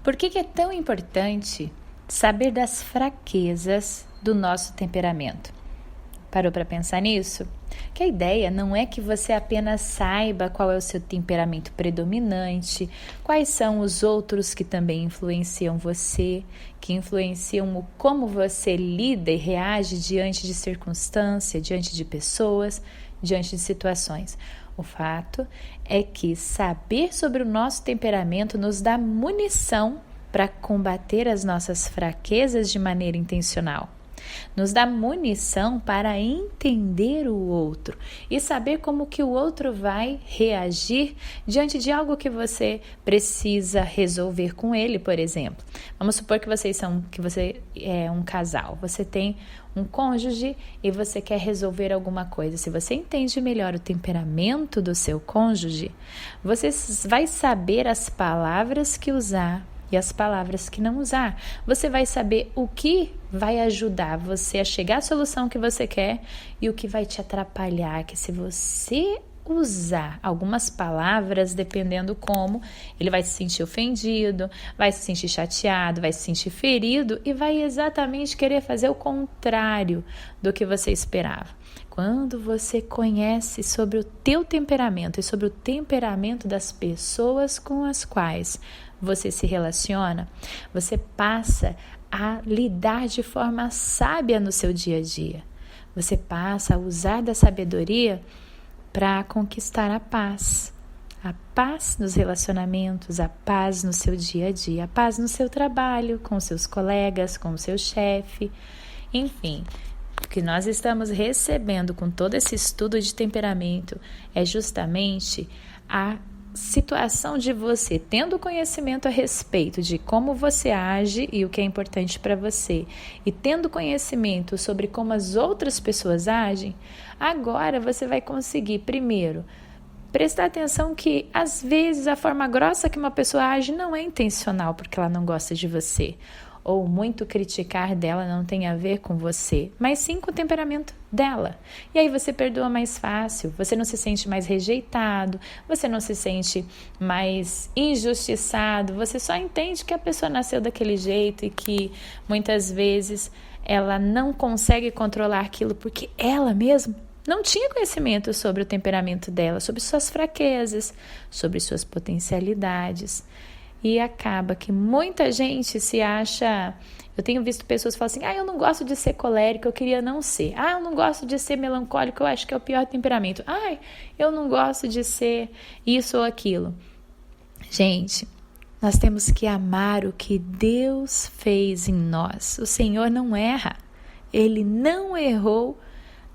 Por que é tão importante saber das fraquezas do nosso temperamento? Parou para pensar nisso? Que a ideia não é que você apenas saiba qual é o seu temperamento predominante, quais são os outros que também influenciam você, que influenciam o como você lida e reage diante de circunstâncias, diante de pessoas, diante de situações. O fato é que saber sobre o nosso temperamento nos dá munição para combater as nossas fraquezas de maneira intencional. Nos dá munição para entender o outro e saber como que o outro vai reagir diante de algo que você precisa resolver com ele, por exemplo. Vamos supor que você é um casal, você tem um cônjuge e você quer resolver alguma coisa. Se você entende melhor o temperamento do seu cônjuge, você vai saber as palavras que usar e as palavras que não usar. Você vai saber o que vai ajudar você a chegar à solução que você quer e o que vai te atrapalhar, que se você usar algumas palavras, dependendo como, ele vai se sentir ofendido, vai se sentir chateado, vai se sentir ferido e vai exatamente querer fazer o contrário do que você esperava. Quando você conhece sobre o teu temperamento e sobre o temperamento das pessoas com as quais você se relaciona, você passa a lidar de forma sábia no seu dia a dia. Você passa a usar da sabedoria para conquistar a paz nos relacionamentos, a paz no seu dia a dia, a paz no seu trabalho, com seus colegas, com o seu chefe, enfim. O que nós estamos recebendo com todo esse estudo de temperamento é justamente a situação de você tendo conhecimento a respeito de como você age e o que é importante para você e tendo conhecimento sobre como as outras pessoas agem, agora você vai conseguir, primeiro, prestar atenção que às vezes a forma grossa que uma pessoa age não é intencional porque ela não gosta de você, ou muito criticar dela não tem a ver com você, mas sim com o temperamento dela. E aí você perdoa mais fácil, você não se sente mais rejeitado, você não se sente mais injustiçado, você só entende que a pessoa nasceu daquele jeito e que muitas vezes ela não consegue controlar aquilo porque ela mesma não tinha conhecimento sobre o temperamento dela, sobre suas fraquezas, sobre suas potencialidades. E acaba que muita gente se acha... Eu tenho visto pessoas falarem assim, eu não gosto de ser colérica, eu queria não ser. Eu não gosto de ser melancólico, eu acho que é o pior temperamento. Eu não gosto de ser isso ou aquilo. Gente, nós temos que amar o que Deus fez em nós. O Senhor não erra. Ele não errou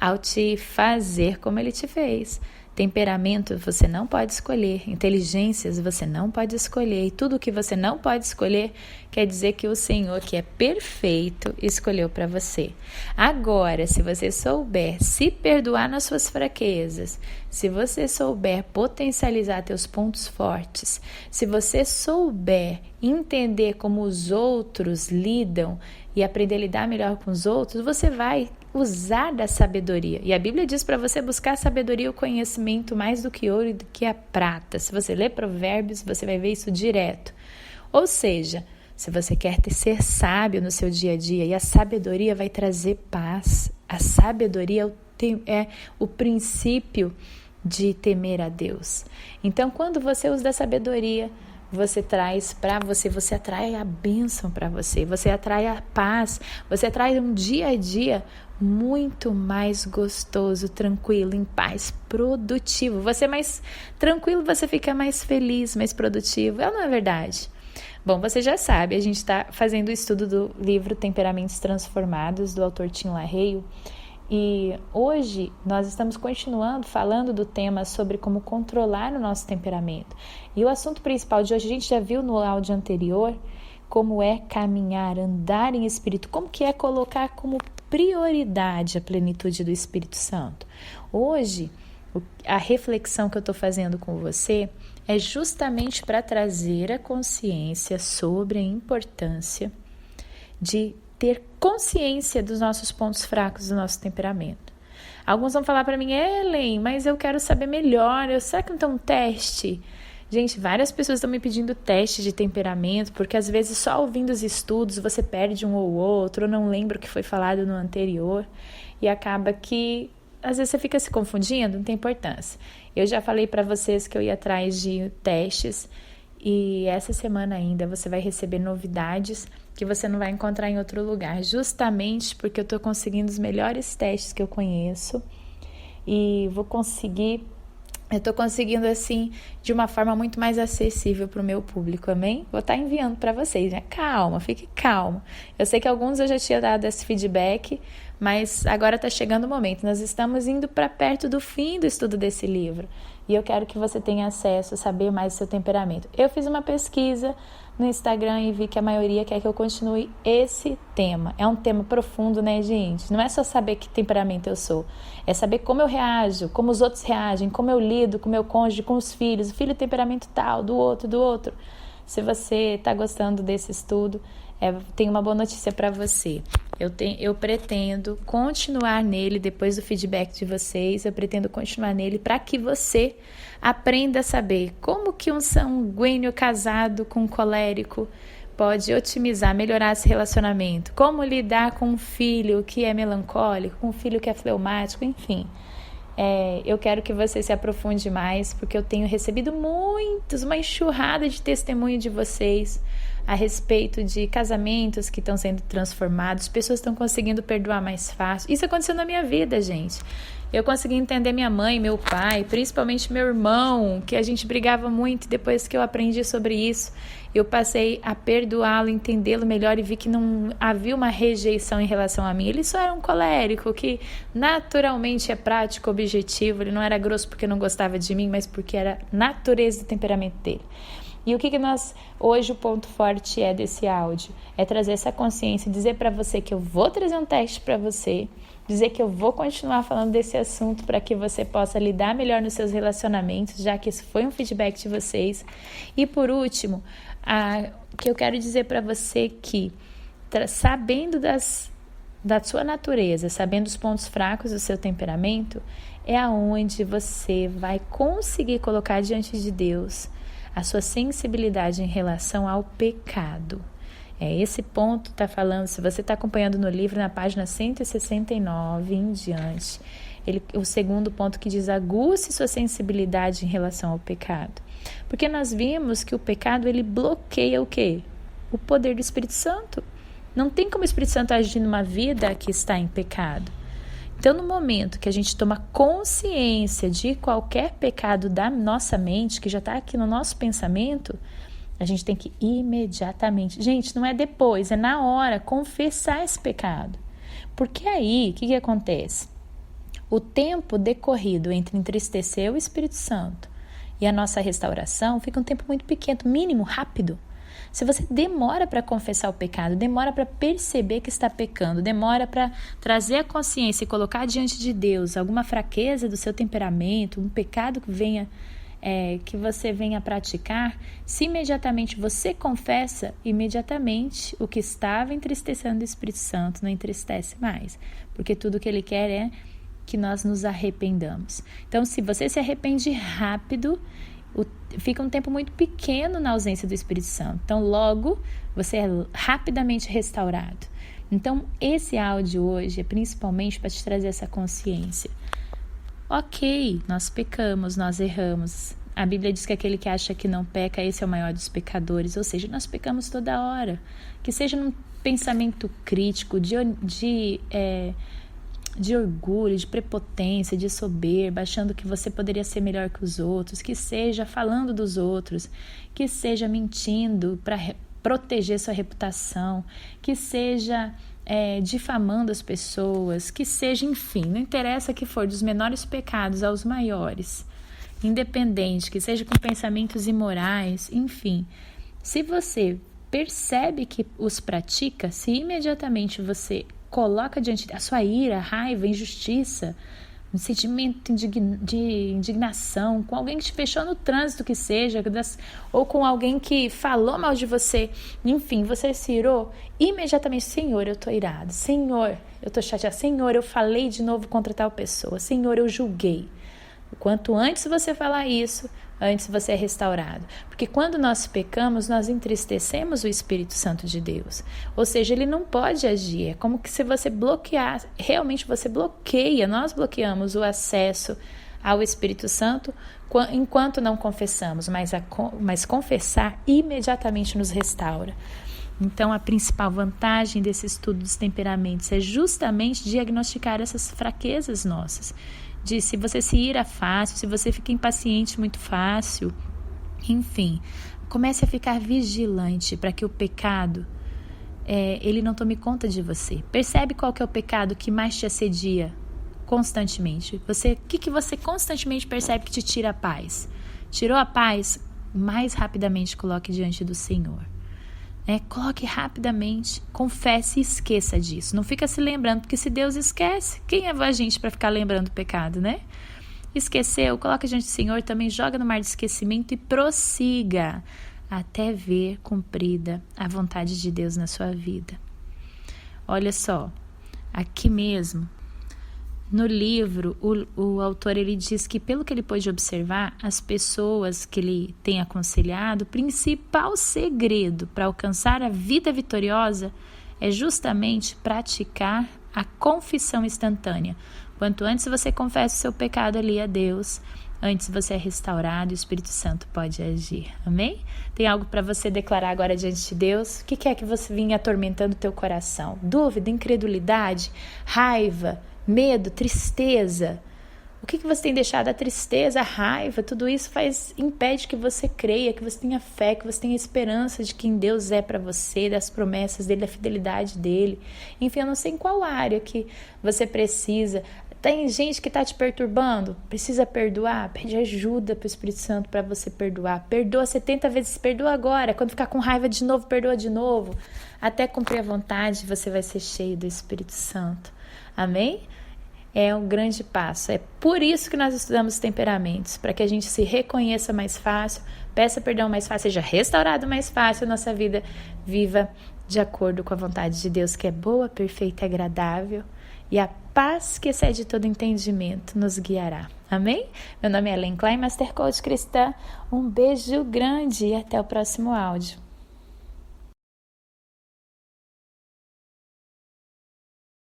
ao te fazer como Ele te fez. Temperamento você não pode escolher, inteligências você não pode escolher, e tudo que você não pode escolher quer dizer que o Senhor, que é perfeito, escolheu para você. Agora, se você souber se perdoar nas suas fraquezas, se você souber potencializar teus pontos fortes, se você souber entender como os outros lidam e aprender a lidar melhor com os outros, você vai usar da sabedoria. E a Bíblia diz para você buscar a sabedoria e o conhecimento mais do que ouro e do que a prata. Se você ler Provérbios, você vai ver isso direto. Ou seja, se você quer ser sábio no seu dia a dia, e a sabedoria vai trazer paz, a sabedoria é o princípio de temer a Deus. Então, quando você usa da sabedoria, você traz para você atrai a bênção para você atrai a paz, você atrai um dia a dia muito mais gostoso, tranquilo, em paz, produtivo. Você é mais tranquilo, você fica mais feliz, mais produtivo. Não é verdade? Bom, você já sabe, a gente está fazendo o estudo do livro Temperamentos Transformados, do autor Tim LaHaye. E hoje nós estamos continuando falando do tema sobre como controlar o nosso temperamento. E o assunto principal de hoje, a gente já viu no áudio anterior, como é caminhar, andar em espírito, como que é colocar como prioridade a plenitude do Espírito Santo. Hoje, a reflexão que eu estou fazendo com você é justamente para trazer a consciência sobre a importância de ter consciência dos nossos pontos fracos, do nosso temperamento. Alguns vão falar para mim, Ellen, mas eu quero saber melhor, será que não tem um teste Gente, várias pessoas estão me pedindo teste de temperamento, porque às vezes só ouvindo os estudos você perde um ou outro, ou não lembra o que foi falado no anterior, e acaba que às vezes você fica se confundindo, não tem importância. Eu já falei para vocês que eu ia atrás de testes, e essa semana ainda você vai receber novidades que você não vai encontrar em outro lugar, justamente porque eu estou conseguindo os melhores testes que eu conheço, e eu estou conseguindo assim de uma forma muito mais acessível para o meu público, amém? Vou estar enviando para vocês, né? Calma, fique calmo. Eu sei que alguns eu já tinha dado esse feedback, mas agora está chegando o momento. Nós estamos indo para perto do fim do estudo desse livro e eu quero que você tenha acesso a saber mais do seu temperamento. Eu fiz uma pesquisa no Instagram e vi que a maioria quer que eu continue esse tema. É um tema profundo, né, gente? Não é só saber que temperamento eu sou. É saber como eu reajo, como os outros reagem, como eu lido com o meu cônjuge, com os filhos. O filho temperamento tal, do outro. Se você está gostando desse estudo, tem uma boa notícia para você. Eu pretendo continuar nele depois do feedback de vocês. Eu pretendo continuar nele para que você aprenda a saber como que um sanguíneo casado com um colérico pode otimizar, melhorar esse relacionamento. Como lidar com um filho que é melancólico, com um filho que é fleumático, enfim. Eu quero que você se aprofunde mais, porque eu tenho recebido uma enxurrada de testemunho de vocês a respeito de casamentos que estão sendo transformados, pessoas estão conseguindo perdoar mais fácil. Isso aconteceu na minha vida, gente. Eu consegui entender minha mãe, meu pai, principalmente meu irmão, que a gente brigava muito. Depois que eu aprendi sobre isso, eu passei a perdoá-lo, entendê-lo melhor e vi que não havia uma rejeição em relação a mim. Ele só era um colérico que naturalmente é prático, objetivo. Ele não era grosso porque não gostava de mim, mas porque era natureza do temperamento dele. E o que hoje o ponto forte desse áudio? É trazer essa consciência, dizer para você que eu vou trazer um teste para você, dizer que eu vou continuar falando desse assunto para que você possa lidar melhor nos seus relacionamentos, já que isso foi um feedback de vocês. E por último, que eu quero dizer para você que, sabendo da sua natureza, sabendo os pontos fracos do seu temperamento, é aonde você vai conseguir colocar diante de Deus a sua sensibilidade em relação ao pecado. Esse ponto está falando, se você está acompanhando no livro, na página 169 em diante, o segundo ponto que diz: aguce sua sensibilidade em relação ao pecado. Porque nós vimos que o pecado, ele bloqueia o quê? O poder do Espírito Santo. Não tem como o Espírito Santo agir numa vida que está em pecado. Então, no momento que a gente toma consciência de qualquer pecado da nossa mente, que já está aqui no nosso pensamento, a gente tem que imediatamente, gente, não é depois, é na hora, confessar esse pecado. Porque aí, o que acontece? O tempo decorrido entre entristecer o Espírito Santo e a nossa restauração fica um tempo muito pequeno, mínimo, rápido. Se você demora para confessar o pecado, demora para perceber que está pecando, demora para trazer a consciência e colocar diante de Deus alguma fraqueza do seu temperamento, um pecado que você venha praticar, se imediatamente você confessa, imediatamente o que estava entristecendo o Espírito Santo não entristece mais, porque tudo que ele quer é que nós nos arrependamos. Então, se você se arrepende rápido, fica um tempo muito pequeno na ausência do Espírito Santo. Então, logo, você é rapidamente restaurado. Então, esse áudio hoje é principalmente para te trazer essa consciência. Ok, nós pecamos, nós erramos. A Bíblia diz que aquele que acha que não peca, esse é o maior dos pecadores. Ou seja, nós pecamos toda hora. Que seja num pensamento crítico, de orgulho, de prepotência, de soberba, achando que você poderia ser melhor que os outros, que seja falando dos outros, que seja mentindo para proteger sua reputação, que seja difamando as pessoas, que seja, enfim, não interessa que for, dos menores pecados aos maiores, independente, que seja com pensamentos imorais, enfim. Se você percebe que os pratica, se imediatamente você coloca diante da sua ira, raiva, injustiça, um sentimento de indignação com alguém que te fechou no trânsito, que seja, ou com alguém que falou mal de você, enfim, você se irou, imediatamente: Senhor, eu estou irado, Senhor, eu estou chateado, Senhor, eu falei de novo contra tal pessoa, Senhor, eu julguei. Quanto antes você falar isso, antes você é restaurado. Porque quando nós pecamos, nós entristecemos o Espírito Santo de Deus. Ou seja, ele não pode agir. É como que se você bloquear, realmente você bloqueia, nós bloqueamos o acesso ao Espírito Santo enquanto não confessamos, mas confessar imediatamente nos restaura. Então, a principal vantagem desse estudo dos temperamentos é justamente diagnosticar essas fraquezas nossas. De se você se ira fácil, se você fica impaciente muito fácil, enfim, comece a ficar vigilante para que o pecado, ele não tome conta de você. Percebe qual que é o pecado que mais te assedia constantemente? O que você constantemente percebe que te tira a paz? Tirou a paz? Mais rapidamente coloque diante do Senhor. Coloque rapidamente, confesse e esqueça disso. Não fica se lembrando, porque se Deus esquece, quem é a gente para ficar lembrando o pecado, né? Esqueceu, coloca diante do Senhor, também joga no mar de esquecimento e prossiga até ver cumprida a vontade de Deus na sua vida. Olha só, aqui mesmo, no livro, o autor ele diz que, pelo que ele pôde observar, as pessoas que ele tem aconselhado, o principal segredo para alcançar a vida vitoriosa é justamente praticar a confissão instantânea. Quanto antes você confessa o seu pecado ali a Deus, antes você é restaurado e o Espírito Santo pode agir. Amém? Tem algo para você declarar agora diante de Deus? O que é que você vinha atormentando o teu coração? Dúvida, incredulidade, raiva, medo, tristeza? O que você tem deixado? A tristeza, a raiva, tudo isso impede que você creia, que você tenha fé, que você tenha esperança de quem Deus é para você, das promessas dele, da fidelidade dele. Enfim, eu não sei em qual área que você precisa. Tem gente que está te perturbando, precisa perdoar, pede ajuda para o Espírito Santo para você perdoar. Perdoa 70 vezes, perdoa agora. Quando ficar com raiva de novo, perdoa de novo. Até cumprir a vontade, você vai ser cheio do Espírito Santo. Amém? É um grande passo. É por isso que nós estudamos temperamentos, para que a gente se reconheça mais fácil, peça perdão mais fácil, seja restaurado mais fácil, nossa vida viva de acordo com a vontade de Deus, que é boa, perfeita e agradável, e a paz que excede todo entendimento nos guiará. Amém? Meu nome é Ellen Klein, Master Coach Cristã. Um beijo grande e até o próximo áudio.